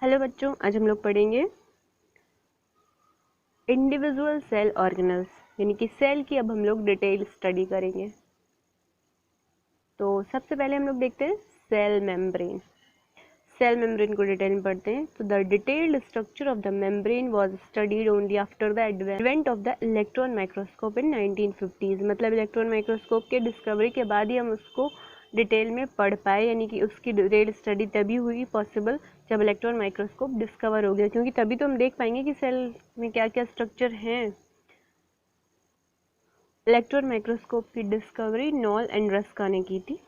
Hello बच्चों, आज हम लोग पढ़ेंगे इंडिविजुअल सेल ऑर्गेनल्स, यानी कि सेल की अब हम लोग डिटेल स्टडी करेंगे। तो सबसे पहले हम लोग देखते हैं सेल मेम्ब्रेन। सेल मेम्ब्रेन को डिटेल में पढ़ते हैं। तो the detailed structure of the membrane was studied only after the advent of the electron microscope in 1950s। मतलब इलेक्ट्रॉन माइक्रोस्कोप के डिस्कवरी के बाद ही हम उसको डिटेल में पढ़ पाए, यानी कि उसकी डिटेल स्टडी तभी हुई पॉसिबल जब इलेक्ट्रॉन माइक्रोस्कोप डिस्कवर हो गया, क्योंकि तभी तो हम देख पाएंगे कि सेल में क्या क्या स्ट्रक्चर हैं। इलेक्ट्रॉन माइक्रोस्कोप की डिस्कवरी नॉल एंड रस्का ने की थी।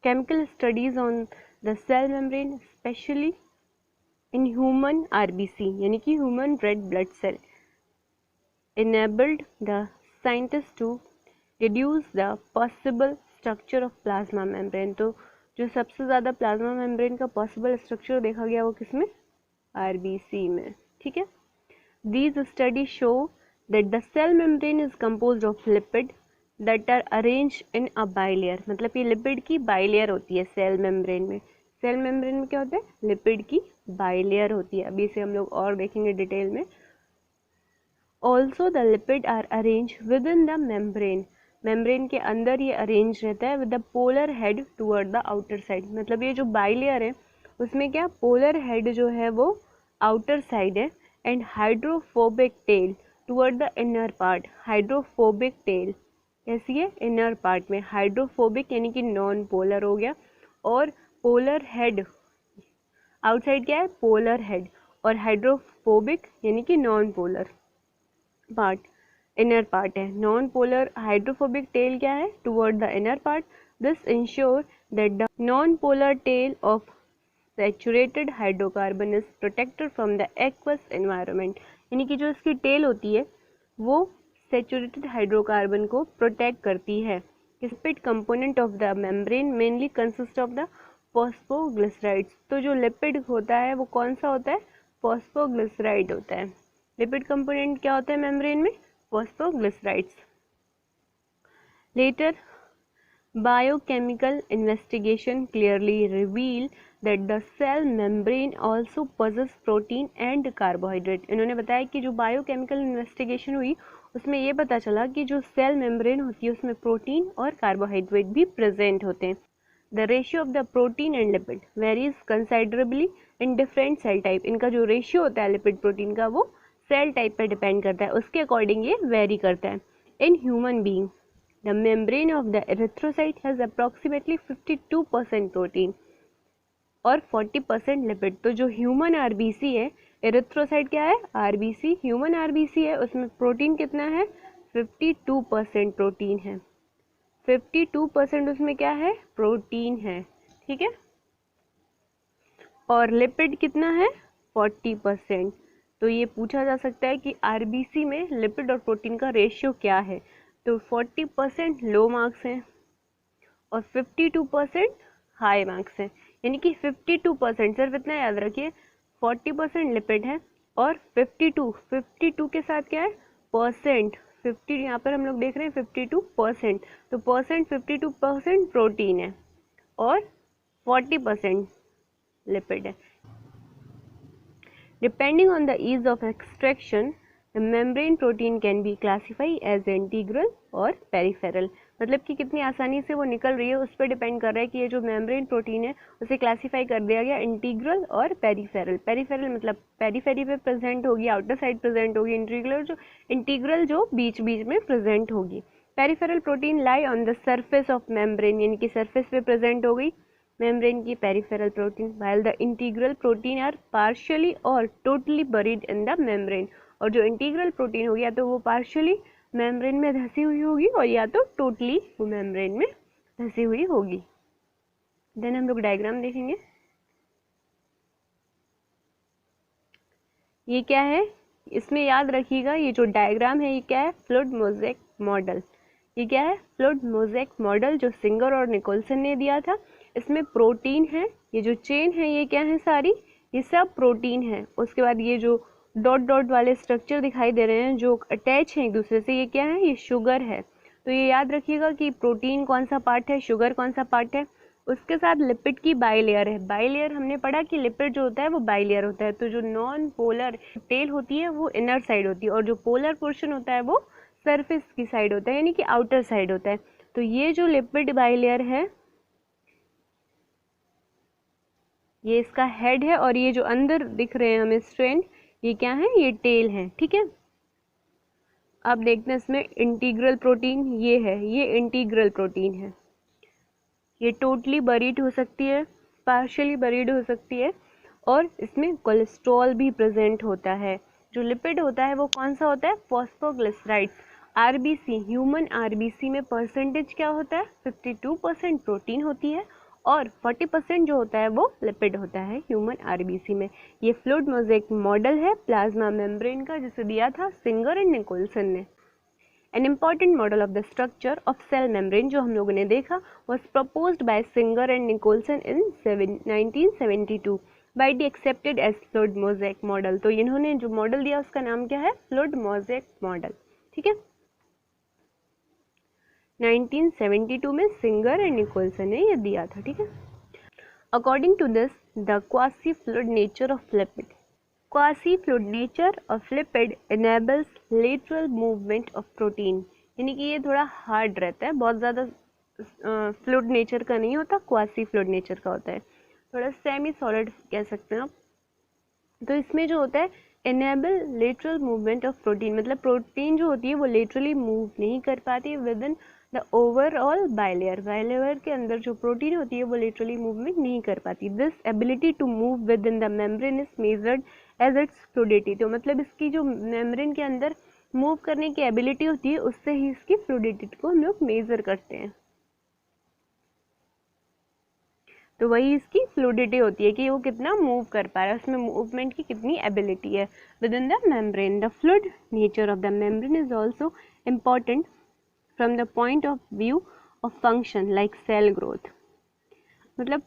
Chemical studies on the cell membrane specially in human RBC, यानी कि human red blood cell, enabled the scientists to deduce the possible structure of plasma membrane। तो जो सबसे ज़्यादा प्लाज्मा मेम्ब्रेन का पॉसिबल स्ट्रक्चर देखा गया वो किसमें? आरबीसी में। ठीक है। These studies show that the cell membrane is composed of lipid that are arranged in a bilayer। मतलब ये लिपिड की बाइलेयर होती है सेल मेम्ब्रेन में। सेल मेम्ब्रेन में क्या होता है? लिपिड की बाइलेयर होती है। अभी इसे हम लोग और देखेंगे डिटेल में। Also the lipid are arranged within the membrane। Membrane के अंदर ये अरेंज रहता है with the polar head toward the outer side. मतलब ये जो बाइलेयर है उसमें क्या पोलर हेड जो है वो आउटर साइड है, and hydrophobic tell toward the inner part. Hydrophobic tell कैसी है? इनर पार्ट में। हाइड्रोफोबिक यानी कि नॉन पोलर हो गया, और पोलर हेड आउटसाइड क्या है? पोलर हेड, और हाइड्रोफोबिक यानी कि non polar part inner part है। नॉन पोलर हाइड्रोफोबिक टेल क्या है? Toward the inner part. This ensure that the non polar tail of saturated hydrocarbon is protected from the aqueous environment. यानी कि जो इसकी टेल होती है वो सैचुरेटेड हाइड्रोकार्बन को प्रोटेक्ट करती है। Lipid component of the membrane mainly consist of the phosphoglycerides. तो जो लिपिड होता है वो कौन सा होता है? फॉस्फोग्लिसराइड होता है। लिपिड कंपोनेंट क्या होता है मेम्ब्रेन में? Phosphoglycerides. Later biochemical investigation clearly reveal that the cell membrane also possess protein and carbohydrate। इन्होंने बताया कि जो बायोकेमिकल इन्वेस्टिगेशन हुई उसमें ये पता चला कि जो सेल मेम्ब्रेन होती है उसमें प्रोटीन और कार्बोहाइड्रेट भी प्रेजेंट होते हैं। The ratio of the protein and lipid varies considerably in different cell type. इनका जो रेशियो होता है लिपिड प्रोटीन का वो सेल टाइप पर डिपेंड करता है, उसके अकॉर्डिंग ये वेरी करता है। In human being the membrane of the erythrocyte has approximately 52% protein और 40% लिपिड। तो जो ह्यूमन आरबीसी है, एरिथ्रोसाइट क्या है? आरबीसी, ह्यूमन आरबीसी है, उसमें प्रोटीन कितना है? 52% प्रोटीन है। 52% उसमें क्या है? प्रोटीन है। ठीक है। और लिपिड कितना है? 40%। तो ये पूछा जा सकता है कि आरबीसी में लिपिड और प्रोटीन का रेशियो क्या है। तो 40% लो मार्क्स हैं और 52% हाई मार्क्स हैं। यानी कि 52% सिर्फ इतना याद रखिए, 40% लिपिड है और 52 के साथ क्या है? परसेंट। 50 यहाँ पर हम लोग देख रहे हैं 52%, तो परसेंट 52% प्रोटीन है और 40% लिपिड है। Depending on the ease of extraction The membrane protein can be classified as integral और peripheral। मतलब कि कितनी आसानी से वो निकल रही है उस पर डिपेंड कर रहा है कि ये जो मेम्ब्रेन प्रोटीन है उसे क्लासीफाई कर दिया गया इंटीग्रल और पेरिफेरल। पेरिफेरल मतलब पेरीफेरी पे प्रेजेंट होगी, आउटर साइड प्रेजेंट होगी। इंटीग्रल जो बीच बीच में प्रेजेंट होगी। Peripheral protein lie on the surface of membrane, यानी कि सरफेस पे प्रेजेंट हो गई मेम्ब्रेन की peripheral protein, while the integral protein are partially or totally buried in the membrane। और जो इंटीग्रल प्रोटीन होगी या तो वो पार्शियली मेम्ब्रेन में धसी हुई होगी और या तो टोटली वो मेम्ब्रेन में धसी हुई होगी। देन हम लोग डायग्राम देखेंगे। ये क्या है? इसमें याद रखिएगा ये जो डायग्राम है ये क्या है? Fluid mosaic model. ये क्या है? फ्लूइड मोज़ेक मॉडल जो सिंगर और निकोलसन ने दिया था। इसमें प्रोटीन है, ये जो चेन है ये क्या है? सारी ये सब प्रोटीन है। उसके बाद ये जो डॉट डॉट वाले स्ट्रक्चर दिखाई दे रहे हैं जो अटैच हैं एक दूसरे से, ये क्या है? ये शुगर है। तो ये याद रखिएगा कि प्रोटीन कौन सा पार्ट है, शुगर कौन सा पार्ट है। उसके साथ लिपिड की बाइलेयर है। बाइलेयर हमने पढ़ा कि लिपिड जो होता है वो बाइलेयर होता है। तो जो नॉन पोलर टेल होती है वो इनर साइड होती है और जो पोलर पोर्शन होता है वो सरफेस की साइड होता है, यानी कि आउटर साइड होता है। तो ये जो लिपिड बाइलेयर है ये इसका हेड है और ये जो अंदर दिख रहे हैं हमें स्ट्रैंड ये क्या है, ये टेल है। ठीक है, अब देखते हैं इसमें इंटीग्रल प्रोटीन ये है, ये इंटीग्रल प्रोटीन है। ये टोटली बरीड हो सकती है, पार्शियली बरीड हो सकती है और इसमें कोलेस्ट्रॉल भी प्रेजेंट होता है। जो लिपिड होता है वो कौन सा होता है, फॉस्फोग्लिसराइड्स। आरबीसी, ह्यूमन आरबीसी में परसेंटेज क्या होता है, 52% प्रोटीन होती है और 40% जो होता है वो लिपिड होता है ह्यूमन आरबीसी में। ये फ्लूइड मोज़ेक मॉडल है प्लाज्मा मेम्ब्रेन का, जिसे दिया था सिंगर एंड निकोलसन ने। An important model of the structure of cell membrane जो हम लोगों ने देखा was proposed by Singer and Nicolson in 1972 widely accepted as fluid mosaic model। तो इन्होंने जो मॉडल दिया उसका नाम क्या है, फ्लूइड मोज़ेक मॉडल। ठीक है, 1972 में सिंगर एंड निकोलसन ने ये दिया था। ठीक है, according to this the quasi fluid nature of lipid, quasi fluid nature of lipid enables lateral movement of protein, यानी कि ये थोड़ा हार्ड रहता है, बहुत ज़्यादा फ्लूइड नेचर का नहीं होता, क्वासी फ्लूइड नेचर का होता है, थोड़ा सेमी सॉलिड कह सकते हैं आप। तो इसमें जो होता है enable lateral movement of protein, मतलब प्रोटीन जो होती है वो लेटरली मूव नहीं कर पाती with in the overall bilayer. Bilayer के अंदर जो प्रोटीन होती है वो लिटरली मूवमेंट नहीं कर पाती। This ability to move within the membrane is measured as its fluidity. तो मतलब इसकी जो मेम्ब्रेन के अंदर मूव करने की एबिलिटी होती है उससे ही इसकी फ्लूइडिटी को हम लोग मेजर करते हैं। तो वही इसकी फ्लूइडिटी होती है कि वो कितना मूव कर पा रहा है, उसमें मूवमेंट की कितनी एबिलिटी है within the membrane. The fluid nature of the membrane is also important from the point of view of function like cell growth. मतलब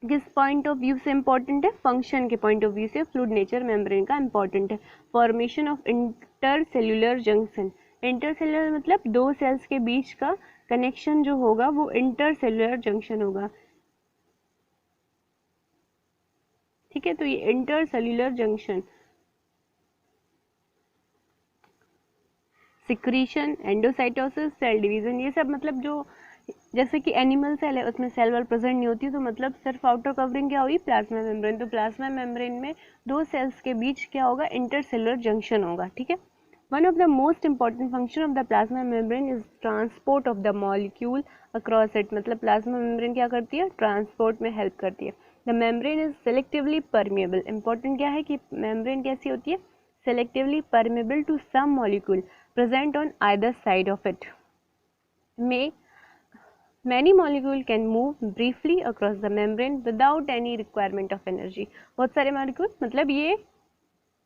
किस पॉइंट ऑफ व्यू से इम्पॉर्टेंट है, फंक्शन के पॉइंट ऑफ व्यू से fluid nature membrane का important है। Formation of intercellular junction, intercellular मतलब दो सेल्स के बीच का कनेक्शन जो होगा वो इंटरसेल्यूलर जंक्शन होगा। ठीक है, तो ये intercellular junction, secretion, endocytosis, cell division, ये सब मतलब जो जैसे कि एनिमल सेल है उसमें सेल वॉल प्रेजेंट नहीं होती, तो मतलब सिर्फ आउटर कवरिंग क्या होगी, प्लाज्मा मेम्ब्रेन। तो प्लाज्मा मेम्ब्रेन में दो सेल्स के बीच क्या होगा, इंटरसेलुलर जंक्शन होगा। ठीक है, one of the most important function of the plasma membrane is transport of the molecule across it. मतलब प्लाज्मा मेम्ब्रेन क्या करती है, ट्रांसपोर्ट में हेल्प करती है। The membrane is selectively permeable, important क्या है कि मेम्ब्रेन कैसी होती है, selectively permeable to some molecule present on either side of it. Many molecules can move briefly across the membrane without any requirement of energy. बहुत सारे molecule मतलब ये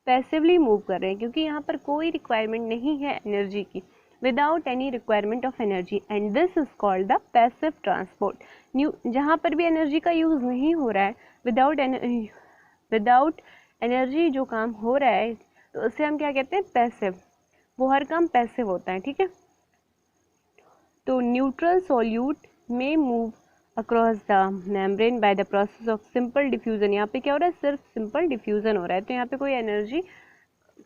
पैसिवली मूव कर रहे हैं क्योंकि यहाँ पर कोई रिक्वायरमेंट नहीं है एनर्जी की, without any requirement of energy, and this is called the passive transport. जहाँ पर भी एनर्जी का यूज नहीं हो रहा है, विदाउट एनर्जी जो काम हो रहा है तो उसे हम क्या कहते हैं, पैसिव। वो हर काम पैसिव होता है। ठीक है, तो न्यूट्रल सॉल्यूट में move across the membrane by the process of simple diffusion. यहाँ पे क्या हो रहा है, सिर्फ सिंपल डिफ्यूजन हो रहा है, तो यहाँ पे कोई एनर्जी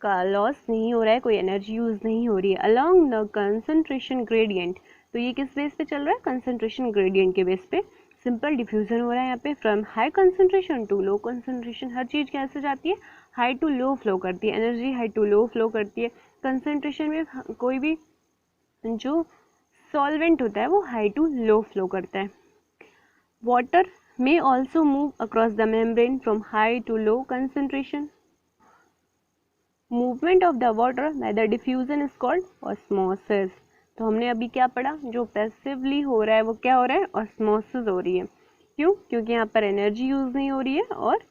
का लॉस नहीं हो रहा है, कोई एनर्जी यूज नहीं हो रही है। अलोंग द कंसंट्रेशन ग्रेडियंट, तो ये किस बेस पे चल रहा है, कंसंट्रेशन ग्रेडियंट के बेस पे सिंपल डिफ्यूजन हो रहा है यहाँ पे। From high concentration to low concentration, हर चीज़ कैसे जाती है, हाई टू लो फ्लो करती है, energy high to low flow करती है। कंसंट्रेशन में कोई भी जो सॉल्वेंट होता है वो हाई टू लो फ्लो करता है। Water may also move across the membrane from high to low concentration. Movement of the water by the diffusion is called osmosis. तो हमने अभी क्या पढ़ा, जो पैसिवली हो रहा है वो क्या हो रहा है, ऑस्मोसिस हो रही है। क्यों, क्योंकि यहाँ पर एनर्जी यूज नहीं हो रही है और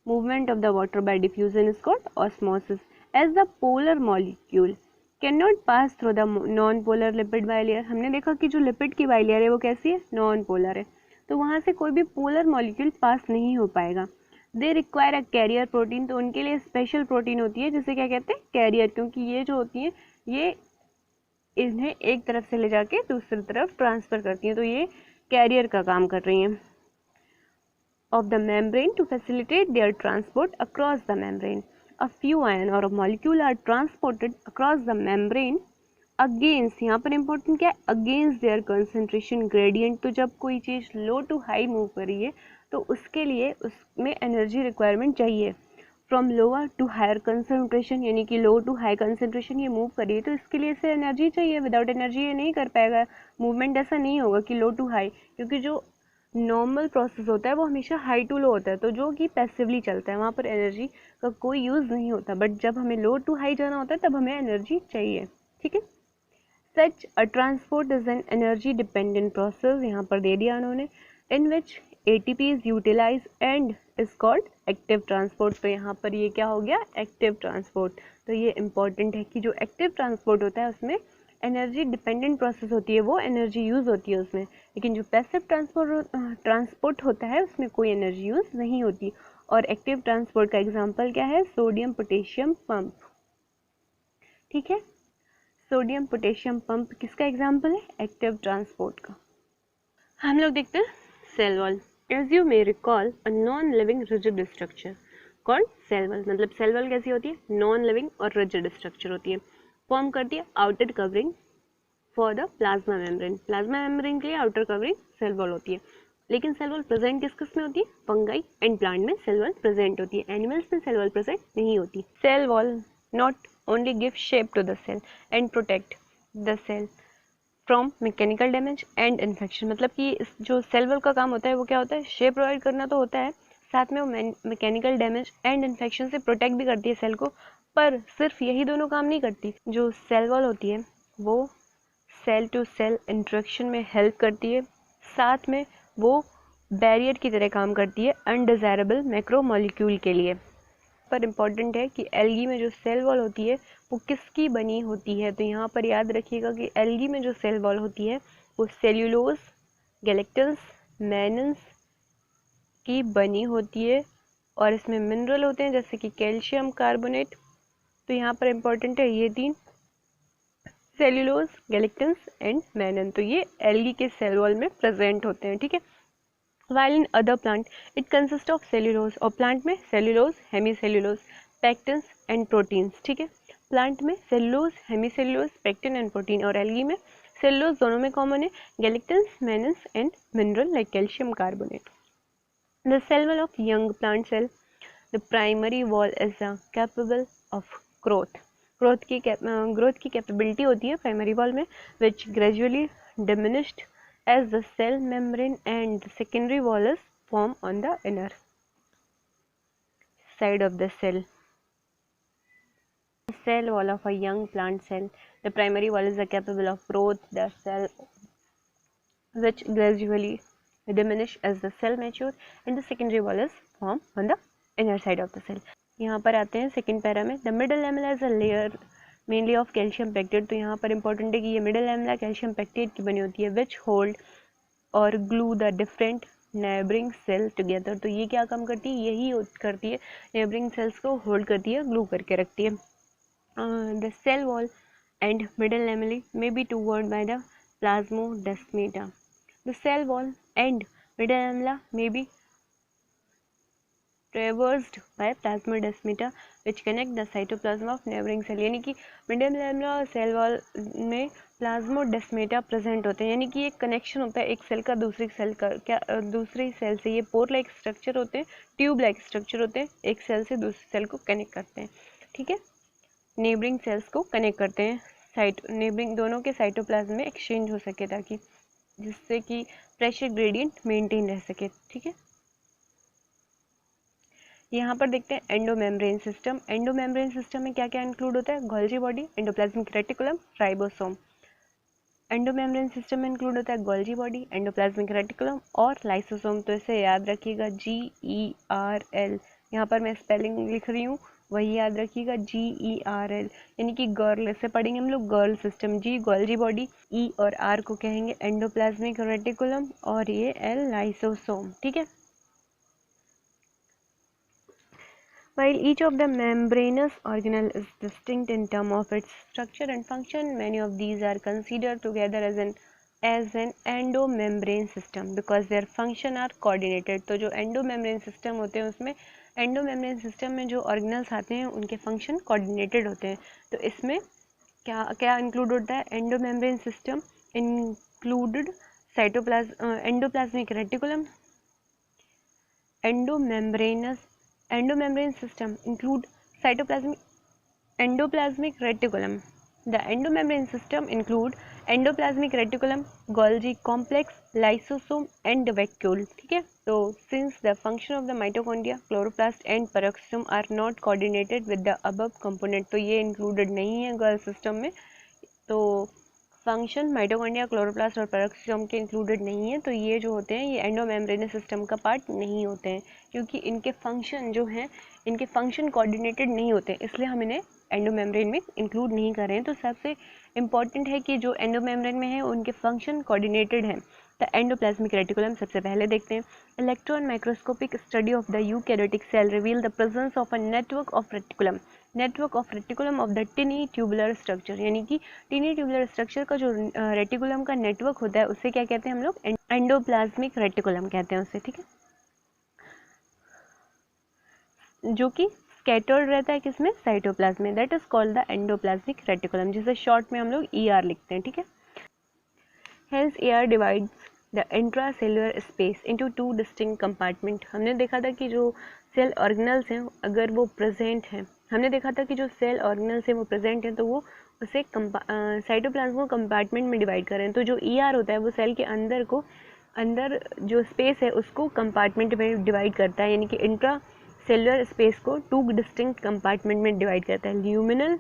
movement of the water by diffusion is called osmosis. As the polar molecule can not pass through the non polar lipid bilayer, हमने देखा कि जो लिपिड की बाइलेयर है वो कैसी है, नॉन पोलर है, तो वहाँ से कोई भी पोलर मॉलिक्यूल पास नहीं हो पाएगा। They require a carrier protein, तो उनके लिए स्पेशल प्रोटीन होती है जिसे क्या कहते हैं, कैरियर, क्योंकि ये जो होती है ये इन्हें एक तरफ से ले जाके दूसरी तरफ ट्रांसफर करती हैं, तो ये कैरियर का काम कर रही हैं। of the membrane to facilitate their transport across the membrane. A few ion or a molecule are transported across the membrane against, यहाँ पर important क्या है, against their concentration gradient. तो जब कोई चीज़ low to high मूव कर रही है तो उसके लिए उसमें एनर्जी रिक्वायरमेंट चाहिए. From lower to higher concentration, यानी कि लो टू हाई कंसनट्रेशन ये मूव करिए तो इसके लिए इसे एनर्जी चाहिए. विदाउट एनर्जी ये नहीं कर पाएगा मूवमेंट. ऐसा नहीं होगा कि लो टू हाई, क्योंकि जो नॉर्मल प्रोसेस होता है वो हमेशा हाई टू लो होता है, तो जो कि पैसिवली चलता है वहाँ पर एनर्जी का कोई यूज़ नहीं होता. बट जब हमें लो टू हाई जाना होता है तब हमें एनर्जी चाहिए. ठीक है. Such a transport is an energy dependent process, यहाँ पर दे दिया उन्होंने, इन विच ATP is utilized and is called active transport. तो यहाँ पर ये क्या हो गया, एक्टिव ट्रांसपोर्ट. तो ये इम्पॉर्टेंट है कि जो एक्टिव ट्रांसपोर्ट होता है उसमें एनर्जी डिपेंडेंट प्रोसेस होती है, वो एनर्जी यूज़ होती है उसमें. लेकिन जो पैसिव ट्रांसपोर्ट होता है उसमें कोई एनर्जी यूज़ नहीं होती. और एक्टिव ट्रांसपोर्ट का एग्जाम्पल क्या है, सोडियम पोटेशियम पंप. ठीक है. सोडियम पोटेशियम पंप किसका एग्जाम्पल है, एक्टिव ट्रांसपोर्ट का. हम लोग देखते हैं cell wall. As you may recall, a non-living rigid structure called cell wall. मतलब सेल वॉल कैसी होती है, नॉन लिविंग और रिजिड स्ट्रक्चर होती है. फॉर्म करती है outer covering for the plasma membrane. Plasma membrane के लिए आउटर कवरिंग सेल वॉल होती है. लेकिन सेल वॉल प्रेजेंट किस किस में होती है, फंगाई एंड प्लांट में सेल वॉल प्रेजेंट होती है, एनिमल्स में सेल वॉल प्रेजेंट नहीं होती. Cell wall not only give shape to the cell and protect the cell from mechanical damage and infection. मतलब कि जो सेल वॉल का काम होता है वो क्या होता है, शेप प्रोवाइड करना तो होता है, साथ में वो मैकेनिकल डैमेज एंड इन्फेक्शन से प्रोटेक्ट भी करती है सेल को. पर सिर्फ यही दोनों काम नहीं करती. जो सेल वॉल होती है वो सेल टू सेल इंटरेक्शन में हेल्प करती है, साथ में वो बैरियर की तरह काम करती है अनडिजायरेबल मैक्रो मॉलिक्यूल के लिए. पर इम्पॉर्टेंट है कि एल्गी में जो सेल वॉल होती है वो किसकी बनी होती है. तो यहाँ पर याद रखिएगा कि एल्गी में जो सेल वॉल होती है वो सेल्यूलोज, गैलेक्टन्स, मैनन्स की बनी होती है. और इसमें मिनरल होते हैं जैसे कि कैल्शियम कार्बोनेट. तो यहाँ पर इम्पॉर्टेंट है ये तीन, सेल्यूलोज, गैलेक्टन्स एंड मैनन. तो ये एल्गी के सेल वॉल में प्रेजेंट होते हैं. ठीक है. While in other plant it consists of cellulose, और प्लांट में cellulose, hemicellulose, pectins and proteins. ठीक है. प्लांट में cellulose, hemicellulose, pectin and protein, और एल्गी में सेल्यूलोज दोनों में कॉमन है, galactans, mannans and mineral like calcium carbonate. The cell wall of young plant cell, the primary wall is capable of growth. Growth की capability होती है primary wall में, which gradually diminished as the cell membrane and the secondary wall is formed on the inner side of the cell. The cell wall of a young plant cell, the primary wall is capable of growth, the cell which gradually diminish as the cell mature and the secondary wall is formed on the inner side of the cell. यहाँ पर आते हैं second para में, the middle lamella is a layer mainly of calcium pectate. तो यहाँ पर important है कि ये मिडल लैमेला कैल्शियम पेक्टेट की बनी होती है, which hold or glue the different neighbouring cell together. तो ये क्या काम करती है, यही करती है, नेबरिंग सेल्स को होल्ड करती है, ग्लू करके रखती है. The cell wall and middle lamellae may be toward by the plasmodesmata. The cell wall and middle lamella may be traversed by plasmodesmata which connect the cytoplasm of neighboring cell. यानी कि middle lamella और cell wall में plasmodesmata present होते हैं, यानी कि एक connection होता है एक सेल का दूसरी सेल का, क्या दूसरी सेल से. ये पोर लाइक स्ट्रक्चर होते हैं, ट्यूब लाइक स्ट्रक्चर होते हैं, एक सेल से दूसरी सेल को कनेक्ट करते हैं. ठीक है. नेबरिंग सेल्स को कनेक्ट करते हैं, नेबरिंग दोनों के साइटोप्लाज्म में एक्सचेंज हो सके, ताकि जिससे कि प्रेशर ग्रेडियंट मेंटेन रह सके. ठीक है. यहाँ पर देखते हैं एंडोमेम्ब्रेन सिस्टम. एंडोमेम्ब्रेन सिस्टम में क्या क्या इंक्लूड होता है, Golgi body, endoplasmic reticulum, ribosome. Endomembrane system में इंक्लूड होता है गोल्जी बॉडी, एंडोप्लाज्मिक रेटिकुलम और लाइसोसोम. तो इसे याद रखिएगा GERL. यहाँ पर मैं स्पेलिंग लिख रही हूँ, वही याद रखिएगा GERL, यानी कि गर्ल. इसे पढ़ेंगे हम लोग girl system. G Golgi body, E और R को कहेंगे एंडोप्लाज्मिक रेटिकुलम और ये L लाइसोसोम. ठीक है. While each of the membranous organelle is distinct in terms of its structure and function, many of these are considered together as an as an endomembrane system because their function are coordinated. तो जो endomembrane system होते हैं उसमें endomembrane system में जो organelles आते हैं उनके फंक्शन कोऑर्डिनेटेड होते हैं। तो इसमें क्या क्या इंक्लूड होता है? Endomembrane system included cytoplasm, endoplasmic reticulum, endomembrane system include cytoplasmic endoplasmic reticulum. The endomembrane system include endoplasmic reticulum, Golgi complex, lysosome and vacuole. ठीक है, तो since the function of the mitochondria, chloroplast and peroxisome are not coordinated with the above component, तो ये included नहीं है girl system में। तो function mitochondria, chloroplast और पेरोक्सिसोम के इंक्लूडेड नहीं है, तो ये जो होते हैं ये एंडोमेम्ब्रेनस सिस्टम का पार्ट नहीं होते हैं, क्योंकि इनके फंक्शन जो हैं इनके फंक्शन कोऑर्डिनेटेड नहीं होते, इसलिए हम इन्हें एंडोमेम्ब्रेन में इंक्लूड नहीं कर रहे हैं। तो सबसे इम्पॉर्टेंट है कि जो एंडोमेम्ब्रेन में है उनके फंक्शन कोऑर्डिनेटेड हैं। द एंडोप्लाज्मिक रेटिकुलम सबसे पहले देखते हैं। Electron microscopic study of the eukaryotic cell reveal the presence of a network of reticulum of the tiny tubular structure, यानी कि टिनी ट्यूबुलर स्ट्रक्चर का जो रेटिकुलम का नेटवर्क होता है उससे क्या कहते हैं हम लोग? एंडोप्लाज्मिक रेटिकुलम कहते हैं उससे। ठीक है, जो कि स्कैटर्ड रहता है किसमें? साइटोप्लाज्म में। That is called the endoplasmic reticulum, जिसे शॉर्ट में हम लोग ER लिखते हैं। ठीक है, hence ER divides the intracellular space into 2 distinct compartment. हमने देखा था कि जो सेल ऑर्गेनल्स हैं अगर वो प्रेजेंट हैं, हमने देखा था कि जो सेल ऑर्गेनल्स हैं वो प्रेजेंट हैं तो वो उसे साइटोप्लाज्म को कंपार्टमेंट में डिवाइड करें। तो जो ER होता है वो सेल के अंदर जो स्पेस है उसको कंपार्टमेंट में डिवाइड करता है, यानी कि इंट्रा सेलुलर स्पेस को 2 डिस्टिंक्ट कंपार्टमेंट में डिवाइड करता है। ल्यूमिनल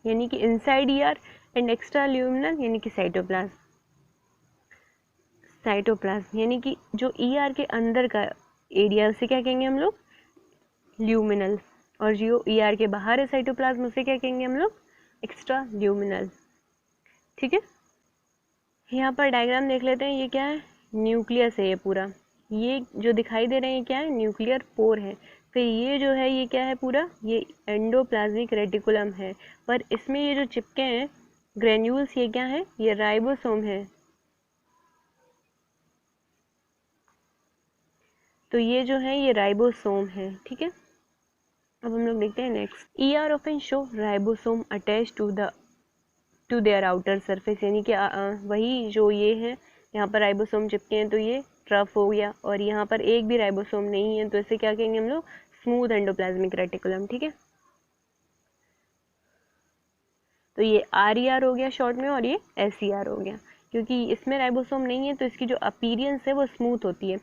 यानी कि inside ER and extra luminal यानी कि साइटोप्लाज्म यानी कि जो ER के अंदर का एरिया उसे क्या कहेंगे हम लोग? ल्यूमिनल। और जो ER के बाहर है साइटोप्लाज्म उसे क्या कहेंगे हम लोग? Extra luminal. ठीक है, यहाँ पर डायग्राम देख लेते हैं। ये क्या है? न्यूक्लियस है ये पूरा। ये जो दिखाई दे रहे हैं क्या है? न्यूक्लियर पोर है। फिर ये जो है ये क्या है पूरा? ये एंडोप्लाज्मिक रेटिकुलम है। पर इसमें ये जो चिपके हैं ग्रेन्यूल्स, ये क्या है? ये राइबोसोम है। तो ये जो है ये राइबोसोम है। ठीक है, अब हम लोग देखते हैं next. ER often show ribosome attach to their outer surface, यानी कि वही जो ये है यहाँ पर राइबोसोम चिपके हैं तो ये ट्रफ हो गया, और यहाँ पर एक भी राइबोसोम नहीं है तो इसे क्या कहेंगे हम लोग? Smooth endoplasmic reticulum. ठीक है, तो ये RER हो गया शॉर्ट में और ये SER हो गया, क्योंकि इसमें राइबोसोम नहीं है तो इसकी जो अपीयरेंस है वो स्मूथ होती है,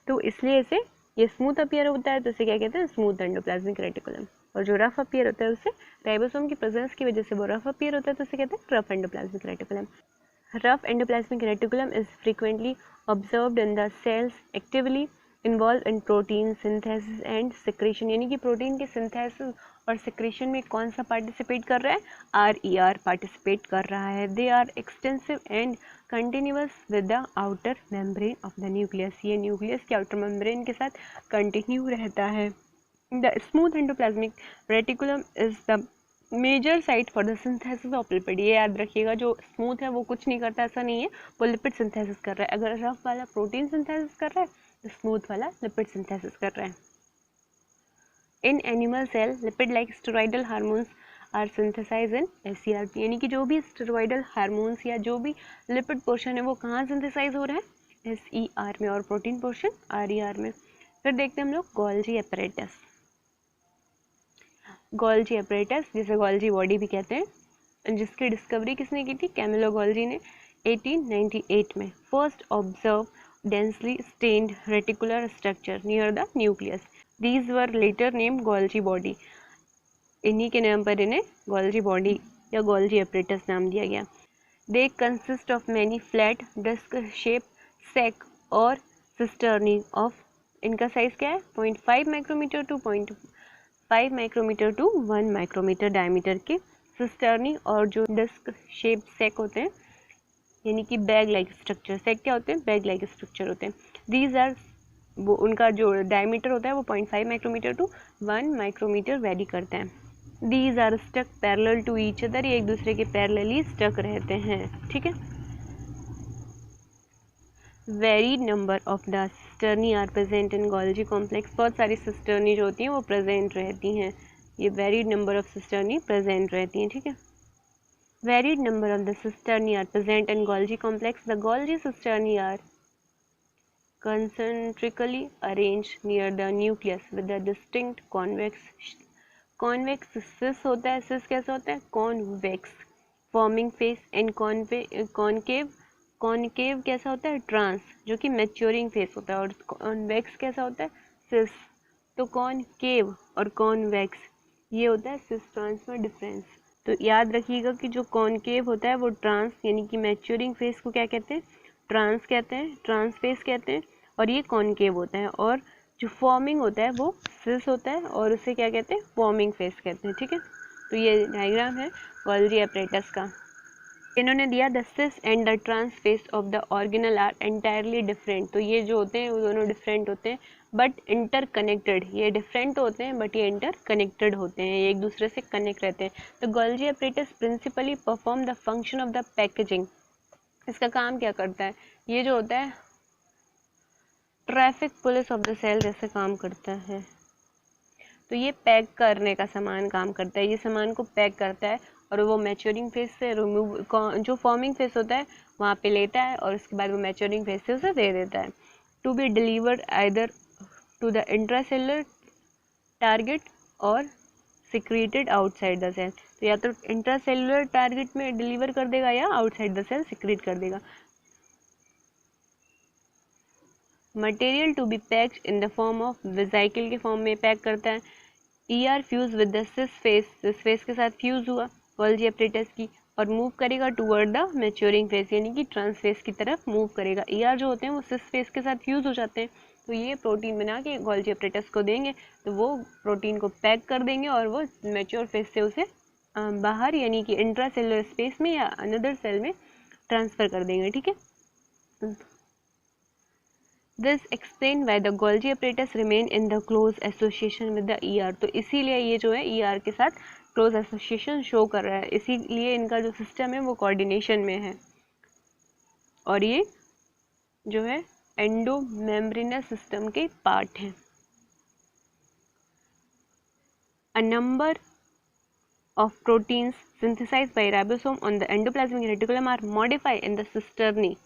तो इसलिए इसे ये स्मूथ अपीयर होता है तो इसे क्या कहते हैं? Smooth endoplasmic reticulum. और जो रफ अपीयर होता है उससे राइबोसोम की प्रेजेंस की वजह से वो रफ अपीयर होता है तो उसे कहते हैं rough endoplasmic reticulum. Rough endoplasmic reticulum is frequently observed in the cells actively involved in protein synthesis and secretion, यानी कि प्रोटीन के सिंथेसिस और सिक्रेशन में कौन सा पार्टिसिपेट कर रहा है? RER पार्टिसिपेट कर रहा है। They are extensive and continuous with the outer membrane of the nucleus, ये न्यूक्लियस के आउटर मेम्ब्रेन के साथ कंटिन्यू रहता है। The smooth endoplasmic reticulum is the major site for the synthesis of lipid. ये याद रखिएगा, जो स्मूथ है वो कुछ नहीं करता, ऐसा नहीं है, वो लिपिड सिंथेसिस कर रहा है। अगर रफ वाला प्रोटीन सिंथेसिस कर रहा है तो स्मूथ वाला लिपिड सिंथेसिस कर रहा है। In animal cell lipid like steroidal hormones are synthesize in SER, यानी कि जो भी स्टेरॉइडल हार्मोन्स या जो भी लिपिड पोर्शन है वो कहाँ सिंथेसाइज हो रहा है? SER में, और प्रोटीन पोर्शन RER में। फिर देखते हैं हम लोग गोल्जी एपरेटस। गोल्जी एपरेटस जिसे गोल्जी बॉडी भी कहते हैं, जिसकी डिस्कवरी किसने की थी? कैमिलो गोल्जी ने 1898 में। First observe densely stained reticular structure near the nucleus, these were later named Golgi body. इन्हीं के नाम पर इन्हें गोल्जी बॉडी या गोल्जी एपरेटस नाम दिया गया। They consist of many flat disc shape sac or cisternae of, इनका साइज क्या है? 0.5 micrometre to 0.5 micrometre to 1 micrometre diameter के सिस्टर्नी, और जो डिस्क शेप सैक होते हैं यानी कि बैग लाइक स्ट्रक्चर। सैक क्या होते हैं? बैग लाइक स्ट्रक्चर होते हैं। दीज आर, वो उनका जो डायमीटर होता है वो 0.5 माइक्रोमीटर टू 1 माइक्रोमीटर वेरी करते हैं। These are stuck parallel to each other, ये एक दूसरे के पैरेलली स्टक रहते हैं। ठीक है, varied number of the cisternae are present in Golgi complex, बहुत सारी सिस्टर्नी जो होती हैं वो प्रेजेंट रहती हैं, ये varied number of cisternae present रहती हैं, ठीक है। Varied number of the cisternae are present in Golgi complex, the Golgi cisternae are concentrically arranged near the nucleus with a distinct convex cis होता है, cis कैसा होता है, convex forming face and concave कैसा होता है, trans जो कि maturing face होता है, और convex कैसा होता है, cis। तो concave और convex ये होता है cis trans में डिफरेंस। तो याद रखिएगा कि जो concave होता है वो ट्रांस यानी कि मैच्योरिंग फेस को क्या कहते हैं, ट्रांस कहते हैं, ट्रांस फेस कहते हैं, और ये कॉनकेव होता है, और जो फॉर्मिंग होता है वो सिस होता है और उसे क्या कहते हैं, फॉर्मिंग फेस कहते हैं, ठीक है। तो ये डायग्राम है गोल्जी एपरेटस का। इन्होंने दिया the cis and the trans face of the organelle are entirely different, तो ये जो होते हैं वो दोनों डिफरेंट होते हैं बट इंटरकनेक्टेड, ये डिफरेंट होते हैं बट ये इंटरकनेक्टेड होते हैं, ये एक दूसरे से कनेक्ट रहते हैं। तो Golgi apparatus principally perform the function of the packaging, इसका काम क्या करता है, ये जो होता है traffic police of the cell जैसे काम करता है। तो ये पैक करने का सामान काम करता है, ये सामान को पैक करता है और वो मैच्योरिंग फेज से रिमूव, जो फॉर्मिंग फेज होता है वहाँ पे लेता है और उसके बाद वो मैच्योरिंग फेज से उसे दे देता है। To be delivered either to the intracellular target or secreted outside the cell, तो या तो इंट्रासेलुलर टारगेट में डिलीवर कर देगा या आउटसाइड द सेल सिक्रीट कर देगा। Material to be packed in the form of vesicle के फॉर्म में पैक करता है। ER fuse with the cis face के साथ फ्यूज हुआ गोल्जी एपरेटस की और मूव करेगा टूवर्ड द मैच्योरिंग फेस यानी कि ट्रांस फेस की तरफ मूव करेगा। ER जो होते हैं वो सिस फेस के साथ फ्यूज हो जाते हैं, तो ये प्रोटीन बना के गोल्जी एपरेटस को देंगे, तो वो प्रोटीन को पैक कर देंगे और वो मैच्योर फेस से उसे बाहर यानी कि इंट्रासेलुलर स्पेस में या अनदर सेल में ट्रांसफर कर देंगे, ठीक है। This explain why the Golgi apparatus remain in the close association with the ER, तो इसीलिए ये जो है ER के साथ क्लोज एसोसिएशन शो कर रहा है, इसीलिए इनका जो सिस्टम है वो कोऑर्डिनेशन में है, और ये जो है एंडोमेम्ब्रेनस सिस्टम के पार्ट हैं। A number of proteins synthesized by ribosome on the endoplasmic reticulum are modified in the cisternae,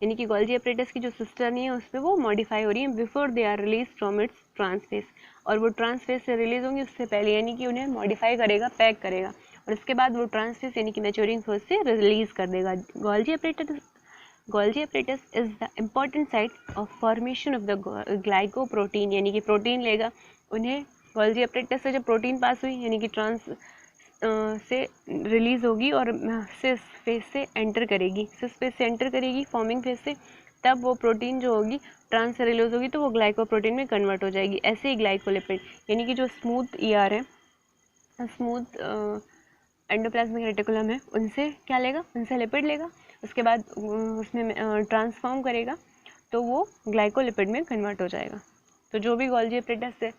यानी कि गोल्जी एपरेटस की जो सिस्टर्नी है उसमें वो मॉडिफाई हो रही है before they are release from its trans face, और वो ट्रांसफेस से रिलीज होंगी उससे पहले, यानी कि उन्हें मॉडिफाई करेगा, पैक करेगा और उसके बाद वो ट्रांसफेस यानी कि मैच्योरिंग फेज से रिलीज कर देगा। Golgi apparatus is the important site of formation of the glycoprotein, यानी कि प्रोटीन लेगा, उन्हें गोल्जी एपरेटस से जब प्रोटीन पास हुई यानी कि ट्रांस से रिलीज होगी और सिस फेज से एंटर करेगी, सिस फेज से एंटर करेगी फॉर्मिंग फेज से, तब वो प्रोटीन जो होगी ट्रांस से रिलीज होगी तो वो ग्लाइकोप्रोटीन में कन्वर्ट हो जाएगी। ऐसे ही ग्लाइकोलिपिड यानी कि जो स्मूथ ER है, स्मूथ एंडोप्लाज्मिक रेटिकुलम है, उनसे क्या लेगा, उनसे लिपिड लेगा, उसके बाद उसमें ट्रांसफॉर्म करेगा तो वो ग्लाइकोलिपिड में कन्वर्ट हो जाएगा। तो जो भी गोल्जी एपरेटस से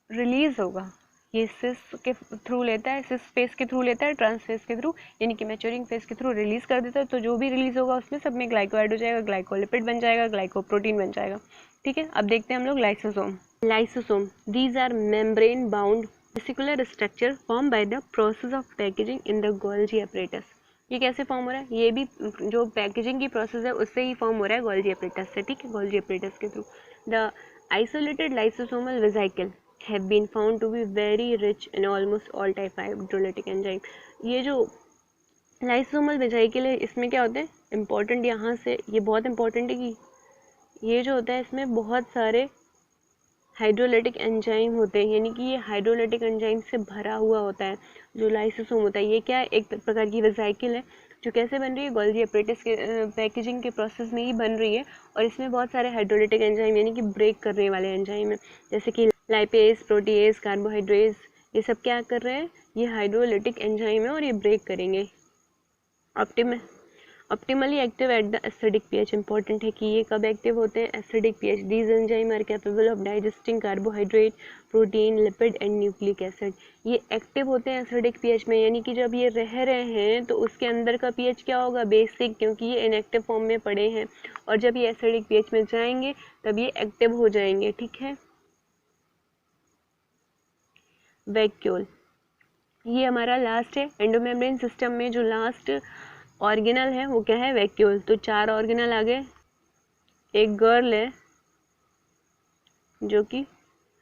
रिलीज होगा ये सिस के थ्रू लेता है, सिस फेस के थ्रू लेता है, ट्रांस फेस के थ्रू यानी कि मैच्योरिंग फेस के थ्रू रिलीज कर देता है, तो जो भी रिलीज होगा उसमें सब में ग्लाइको ऐड हो जाएगा, ग्लाइकोलिपिड बन जाएगा, ग्लाइकोप्रोटीन बन जाएगा, ठीक है। अब देखते हैं हम लोग lysosome these are membrane bound vesicular structure form by the process of packaging in the Golgi apparatus. ये कैसे फॉर्म हो रहा है, ये भी जो पैकेजिंग की प्रोसेस है उससे ही फॉर्म हो रहा है गोल्जी एपरेटस से, ठीक है, गोल्जी एपरेटस के through. The isolated lysosomal vesicle have been found to be very rich in almost all type hydrolytic enzyme। ये जो लाइसोसोमल वेसिकल है इसमें क्या होता है इम्पोर्टेंट, यहाँ से ये बहुत इंपॉर्टेंट है कि ये जो होता है इसमें बहुत सारे हाइड्रोलाइटिक एंजाइम होते हैं, यानी कि ये हाइड्रोलाइटिक एंजाइम से भरा हुआ होता है जो लाइसोसोम होता है। ये क्या है, एक प्रकार की वेसिकल है जो कैसे बन रही है, गोल्जी एपरेटस के पैकेजिंग के प्रोसेस में ही बन रही है, और इसमें बहुत सारे हाइड्रोलाइटिक एंजाइम यानी कि ब्रेक करने वाले एंजाइम है, जैसे कि लाइपेज, प्रोटीएज, कार्बोहाइड्रेज, ये सब क्या कर रहे हैं, ये हाइड्रोलाइटिक एंजाइम है और ये ब्रेक करेंगे। Optimally active at the acidic pH, important है कि ये कब एक्टिव होते हैं, acidic pH. These enzyme are capable of digesting carbohydrate, protein, lipid and nucleic acid. ये एक्टिव होते हैं एसिडिक पीएच में, यानी कि जब ये रह रहे हैं तो उसके अंदर का पीएच क्या होगा, बेसिक, क्योंकि ये इनएक्टिव फॉर्म में पड़े हैं, और जब ये एसिडिक पीएच में जाएंगे तब ये एक्टिव हो जाएंगे, ठीक है। वैक्यूल, ये हमारा लास्ट है एंडोमेम्ब्रेन सिस्टम में, जो लास्ट ऑर्गेनल है वो क्या है, वैक्यूल। तो 4 ऑर्गेनल आ गए। एक गर्ल है जो कि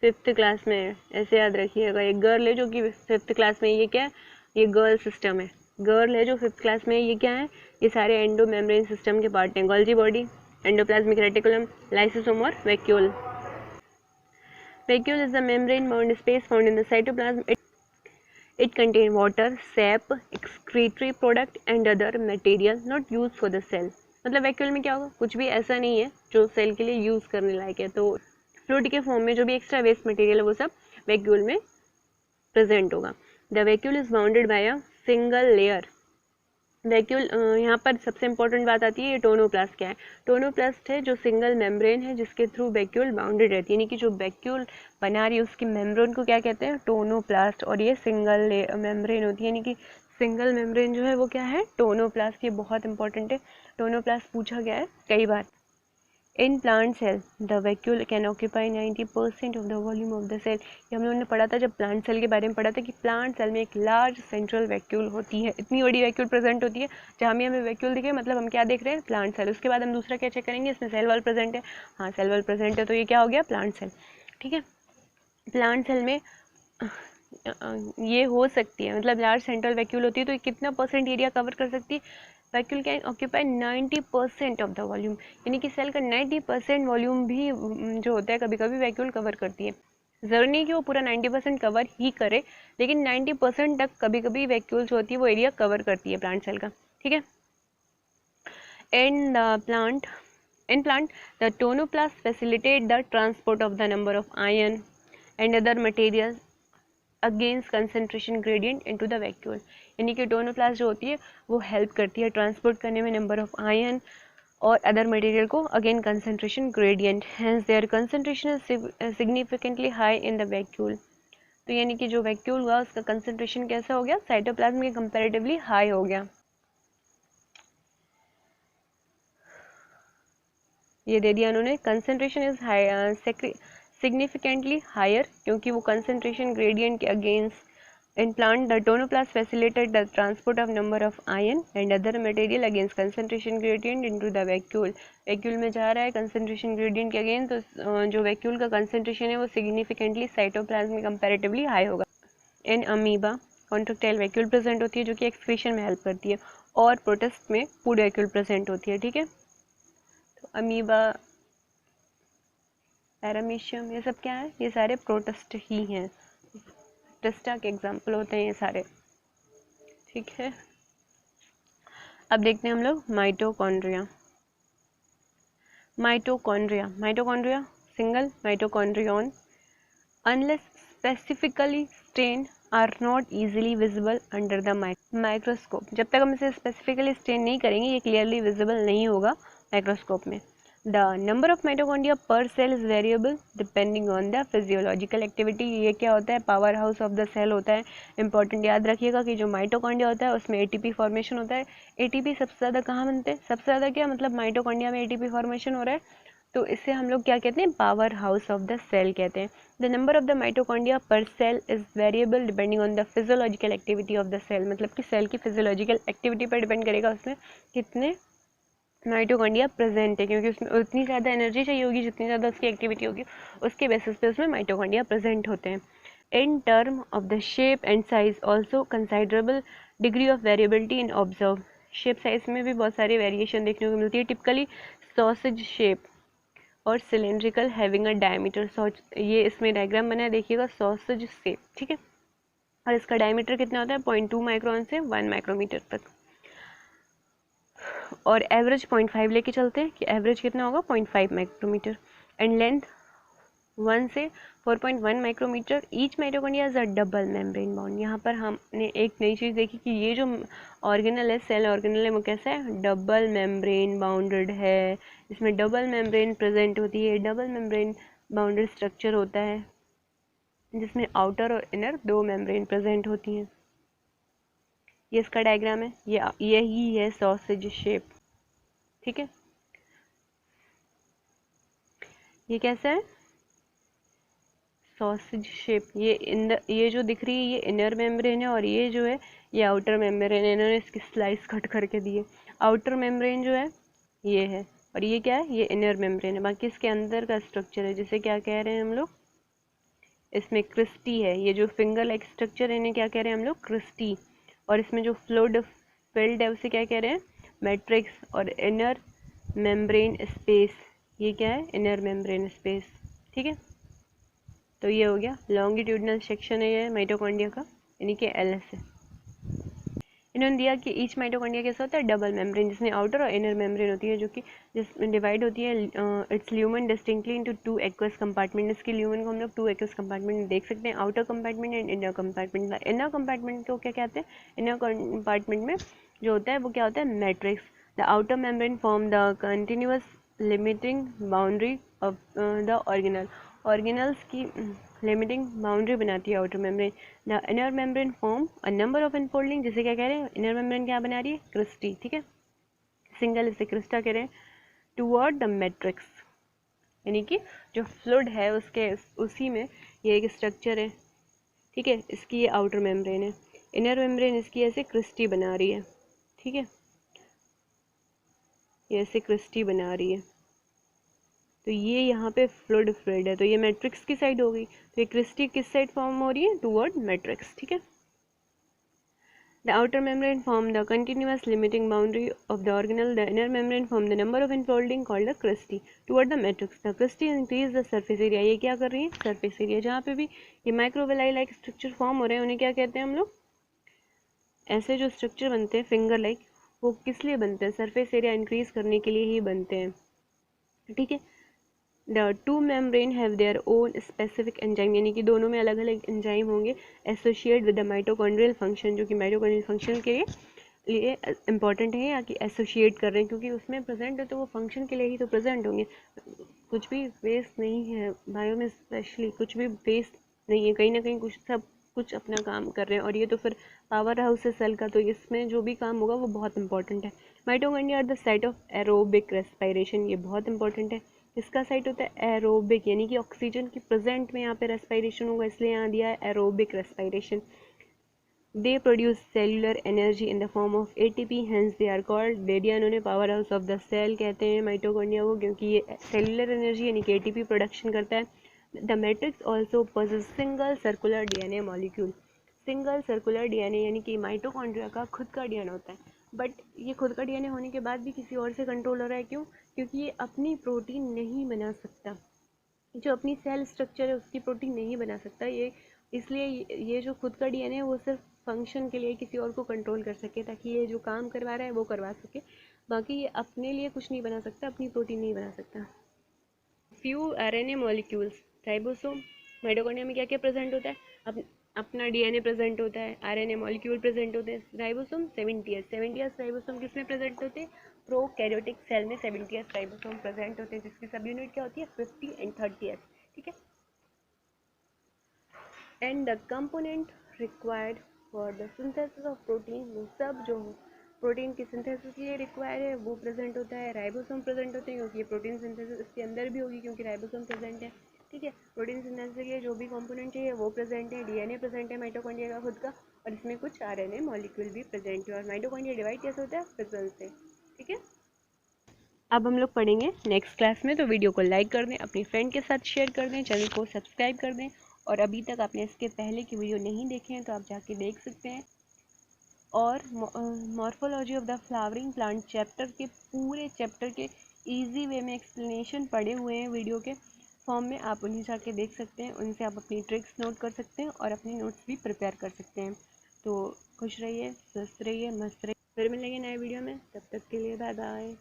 5th क्लास में है, ऐसे याद रखिएगा, एक गर्ल है जो कि 5th क्लास में है। ये क्या है, ये गर्ल सिस्टम है, गर्ल है जो 5th क्लास में है। ये क्या है, ये सारे एंडोमेम्ब्रेन सिस्टम के पार्ट हैं, Golgi body, endoplasmic reticulum, lysosome और vacuole. Vacuole is the membrane bound space found in the cytoplasm. It contains water, sap, excretory product and other material not used for the cell। मतलब vacuole में क्या होगा, कुछ भी ऐसा नहीं है जो सेल के लिए यूज करने लायक है। तो फ्लूइड के फॉर्म में जो भी एक्स्ट्रा वेस्ट मटेरियल है वो सब वैक्यूल में प्रेजेंट होगा। The vacuole is bounded by a single layer. Vacuole, यहाँ पर सबसे इंपॉर्टेंट बात आती है, ये टोनोप्लास्ट क्या है। टोनोप्लास्ट है जो सिंगल मेम्ब्रेन है जिसके थ्रू वैक्यूल बाउंडेड रहती है, यानी कि जो वैक्यूल बना रही है उसकी मेम्ब्रेन को क्या कहते हैं, टोनोप्लास्ट, और ये सिंगल मेम्ब्रेन होती है, यानी कि सिंगल मेम्ब्रेन जो है वो क्या है, टोनोप्लास्ट। ये बहुत इंपॉर्टेंट है, टोनोप्लास्ट पूछा गया है कई बार। In plant cell the vacuole can occupy 90% of the volume of the cell. ये हम लोगों ने पढ़ा था जब प्लांट सेल के बारे में पढ़ा था कि प्लांट सेल में एक लार्ज सेंट्रल वैक्यूल होती है, इतनी बड़ी वैक्यूल प्रेजेंट होती है। जहाँ भी हमें वैक्यूल दिखे मतलब हम क्या देख रहे हैं, प्लांट सेल। उसके बाद हम दूसरा क्या चेक करेंगे, इसमें सेल वॉल प्रेजेंट है, हाँ सेल वॉल प्रेजेंट है, तो ये क्या हो गया, प्लांट सेल, ठीक है। प्लांट सेल में ये हो सकती है, मतलब लार्ज सेंट्रल वैक्यूल होती है, तो ये कितना परसेंट एरिया कवर कर सकती है, vacuole can occupy 90% of the volume, यानी कि सेल का 90% वॉल्यूम भी जो होता है कभी कभी वैक्यूल कवर करती है। ज़रूरी नहीं कि वो पूरा 90% कवर ही करे, लेकिन 90% तक कभी कभी वैक्यूल जो होती है वो एरिया कवर करती है प्लांट सेल का, ठीक है। In plant, the tonoplast facilitate the transport of the number of ion and other materials against concentration gradient into the vacuole, यानी कि टोनोप्लास्ट जो होती है वो हेल्प करती है ट्रांसपोर्ट करने में नंबर ऑफ आयन और अदर मटेरियल को again concentration gradient, hence their concentration is significantly high in the vacuole. तो यानी कि जो वैक्यूल हुआ उसका कंसनट्रेशन कैसा हो गया, साइटोप्लाज्म के कंपैरेटिवली हाई हो गया। ये दे दिया उन्होंने, concentration is high significantly higher, क्योंकि वो कंसनट्रेशन ग्रेडियंट के against. In plant the tonoplast facilitate the transport of number of ion and other material against concentration gradient into the vacuole. Vacuole में जा रहा है कंसनट्रेशन ग्रेडियंट के against, तो जो वैक्यूल का कंसनट्रेशन है वो सिग्निफिकेंटली साइटोप्लाज्म में कंपैरेटिवली हाई होगा। In amoeba contractile vacuole present होती है जो कि एक्सक्रीशन में हेल्प करती है, और प्रोटिस्ट में फूड वैक्यूल प्रेजेंट होती है, ठीक है। तो अमीबा, पैरामीशियम, ये सब क्या है, ये सारे प्रोटिस्ट ही हैं, प्रोटिस्टा के एग्जाम्पल होते हैं ये सारे, ठीक है। अब देखते हैं हम लोग mitochondria. Mitochondria single mitochondrion unless specifically stain are not easily visible under the microscope. जब तक हम इसे स्पेसिफिकली स्टेन नहीं करेंगे ये क्लियरली विजिबल नहीं होगा माइक्रोस्कोप में। The number of mitochondria per cell is variable depending on the physiological activity. ये क्या होता है, power house of the cell होता है। इंपॉर्टेंट याद रखिएगा कि जो माइटोकॉन्ड्रिया होता है उसमें एटीपी फॉर्मेशन होता है। एटीपी सबसे ज़्यादा कहाँ बनते हैं, सबसे ज़्यादा क्या मतलब माइटोकॉन्ड्रिया में एटीपी फॉर्मेशन हो रहा है, तो इससे हम लोग क्या कहते हैं, power house of the cell कहते हैं। The number of the mitochondria per cell is variable depending on the physiological activity of the cell, मतलब कि सेल की फिजियोलॉजिकल एक्टिविटी पर डिपेंड करेगा उसमें कितने माइटोकॉन्ड्रिया प्रेजेंट है, क्योंकि उसमें उतनी ज़्यादा एनर्जी चाहिए होगी जितनी ज़्यादा उसकी एक्टिविटी होगी, उसके बेसिस पे उसमें माइटोकॉन्ड्रिया प्रेजेंट होते हैं। In term of the shape and size also considerable degree of variability in observe. Shape size में भी बहुत सारी वेरिएशन देखने को मिलती है। टिपिकली सॉसेज शेप और सिलेंड्रिकल हैविंग अ डायमीटर, ये इसमें डायग्राम बना है देखिएगा, सॉसेज शेप, ठीक है। और इसका डायमीटर कितना होता है, 0.2 माइक्रोन से 1 माइक्रोमीटर तक, और एवरेज 0.5 लेके चलते हैं कि एवरेज कितना होगा, 0.5 माइक्रोमीटर। एंड लेंथ 1 से 4.1 micrometre. Each mitochondria is a double membrane bound. यहाँ पर हमने एक नई चीज़ देखी कि ये जो ऑर्गेनल है, सेल ऑर्गेनल है, वो कैसा है, डबल मेम्ब्रेन बाउंडेड है। इसमें डबल मेम्ब्रेन प्रेजेंट होती है। डबल मेम्ब्रेन बाउंडेड स्ट्रक्चर होता है जिसमें आउटर और इनर 2 मेम्ब्रेन प्रेजेंट होती हैं। ये इसका डायग्राम है, यही है सॉसेज शेप। ठीक है, ये कैसा है, सॉसेज शेप। ये जो दिख रही है ये इनर मेम्ब्रेन है, और ये जो है ये आउटर मेम्ब्रेन है। इन्होंने इसकी स्लाइस कट करके दी है। आउटर मेम्ब्रेन जो है ये है, और ये क्या है, ये इनर मेम्ब्रेन है। बाकी इसके अंदर का स्ट्रक्चर है जिसे क्या कह रहे हैं हम लोग, इसमें क्रिस्टी है। ये जो फिंगर लाइक स्ट्रक्चर है इन्हें क्या कह रहे हैं हम लोग, क्रिस्टी। और इसमें जो फ्लूइड फिल्ड है उसे क्या कह रहे हैं, मैट्रिक्स। और इनर मेम्ब्रेन स्पेस, ये क्या है, इनर मेम्ब्रेन स्पेस। ठीक है, तो ये हो गया लॉन्गिट्यूडनल सेक्शन है ये माइटोकॉन्ड्रिया का, यानी कि एलएस है। इन्होंने दिया कि ईच माइटोकॉन्ड्रिया कैसा होता है, डबल मेम्ब्रेन, जिसमें आउटर और इनर मेम्ब्रेन होती है, जो कि जिसमें डिवाइड होती है it's lumen distinctly into 2 aqueous compartment. इसके ल्यूमन को हम लोग 2 एक्वस कंपार्टमेंट में देख सकते हैं, outer compartment and inner compartment. Inner compartment को क्या कहते हैं, इनर कंपार्टमेंट में जो होता है वो क्या होता है, matrix. The outer membrane form the continuous limiting boundary of the organelle. Organelles की लिमिटिंग बाउंड्री बनाती है outer membrane. The inner membrane form a number of infolding, जिसे क्या कह रहे हैं, इनर मेम्ब्रेन क्या बना रही है, क्रिस्टी। ठीक है, सिंगल इसे क्रिस्टा कह रहे हैं। टुवर्ड द मैट्रिक्स, यानी कि जो फ्लूइड है उसके उसी में ये एक स्ट्रक्चर है। ठीक है, इसकी ये आउटर मेम्ब्रेन है, इनर मेम्ब्रेन इसकी ऐसे क्रिस्टी बना रही है। ठीक है, ये ऐसे क्रिस्टी बना रही है। तो ये यहाँ पे फ्लूइड फिल्ड है, तो ये मैट्रिक्स की साइड हो गई। तो ये क्रिस्टी किस साइड फॉर्म हो रही है, टुवर्ड मैट्रिक्स। ठीक है, the outer membrane form the continuous limiting boundary of the organelle. The inner membrane form the number of infolding called the cristae toward the matrix. The cristae increase the surface area. ये क्या कर रही है, surface area. जहाँ पे भी ये माइक्रोवेलाई like structure form हो रहे हैं उन्हें क्या कहते हैं हम लोग, ऐसे जो स्ट्रक्चर बनते हैं फिंगर लाइक, वो किस लिए बनते हैं, सरफेस एरिया इंक्रीज करने के लिए ही बनते हैं। ठीक है, the two membrane have their own specific enzyme, यानी कि दोनों में अलग अलग एंजाइम होंगे associate with the mitochondrial function, जो कि माइटोकॉन्ड्रियल फंक्शन के लिए इंपॉर्टेंट है, या कि एसोसिएट कर रहे हैं, क्योंकि उसमें प्रेजेंट है तो वो फंक्शन के लिए ही तो प्रेजेंट होंगे। कुछ भी वेस्ट नहीं है बायो में, स्पेशली कुछ भी वेस्ट नहीं है, कहीं ना कहीं कुछ सब कुछ अपना काम कर रहे हैं। और ये तो फिर पावर हाउस है सेल का, तो इसमें जो भी काम होगा वो बहुत इंपॉर्टेंट है। Mitochondria are the site of aerobic respiration, ये बहुत इंपॉर्टेंट है। इसका साइट होता है एरोबिक, यानी कि ऑक्सीजन की प्रेजेंट में यहाँ पे रेस्पिरेशन होगा, इसलिए यहाँ दिया है aerobic respiration. They produce cellular energy in the form of ATP, hence they are called, they दिया इन्होंने power house of the cell कहते हैं माइटोकॉन्ड्रिया को, क्योंकि ये सेल्यूलर एनर्जी यानी कि एटीपी प्रोडक्शन करता है। The matrix also possess single circular DNA molecule. Single circular DNA यानी कि माइटोकॉन्ड्रिया का खुद का डीएनए होता है, बट ये खुद का डीएनए होने के बाद भी किसी और से कंट्रोल हो रहा है। क्यों, क्योंकि ये अपनी प्रोटीन नहीं बना सकता, जो अपनी सेल स्ट्रक्चर है उसकी प्रोटीन नहीं बना सकता ये, इसलिए ये जो खुद का डीएनए है वो सिर्फ फंक्शन के लिए किसी और को कंट्रोल कर सके, ताकि ये जो काम करवा रहा है वो करवा सके। बाकी ये अपने लिए कुछ नहीं बना सकता, अपनी प्रोटीन नहीं बना सकता। Few RNA molecules, ribosome. Mitochondria में क्या क्या प्रेजेंट होता है, अपना डीएनए प्रेजेंट होता है, आरएनए मॉलिक्यूल प्रेजेंट होते हैं। राइबोसोम 70s राइबोसोम किसमें प्रेजेंट होते हैं, प्रोकैरियोटिक सेल में 70s राइबोसोम प्रेजेंट होते हैं, जिसकी सब यूनिट क्या होती है, 50 एंड 30s। ठीक है, and the component required for the synthesis of protein, वो सब जो प्रोटीन की सिंथेसिस के लिए रिक्वायर्ड है वो प्रेजेंट होता है। राइबोसोम प्रेजेंट होते हैं क्योंकि ये प्रोटीन सिंथेसिस इसके अंदर भी होगी, क्योंकि राइबोसोम प्रेजेंट है। ठीक है, प्रोटीन सिंथेसिस के लिए जो भी कंपोनेंट चाहिए वो प्रेजेंट है। डीएनए प्रेजेंट है माइटोकॉन्ड्रिया का खुद का, और इसमें कुछ आरएनए मॉलिक्यूल भी प्रेजेंट है। और माइटोकॉन्ड्रिया डिवाइड कैसे होता है, फिजन से। ठीक है, अब हम लोग पढ़ेंगे नेक्स्ट क्लास में, तो वीडियो को लाइक कर दें, अपनी फ्रेंड के साथ शेयर कर दें, चैनल को सब्सक्राइब कर दें, और अभी तक आपने इसके पहले की वीडियो नहीं देखे हैं तो आप जाके देख सकते हैं। और morphology of the flowering plant chapter के पूरे चैप्टर के इजी वे में एक्सप्लेनेशन पड़े हुए हैं वीडियो के फॉर्म में, आप उन्हें जाके देख सकते हैं, उनसे आप अपनी ट्रिक्स नोट कर सकते हैं और अपने नोट्स भी प्रिपेयर कर सकते हैं। तो खुश रहिए, स्वस्थ रहिए, मस्त रहिए, फिर मिलेंगे नए वीडियो में, तब तक के लिए बाय बाय।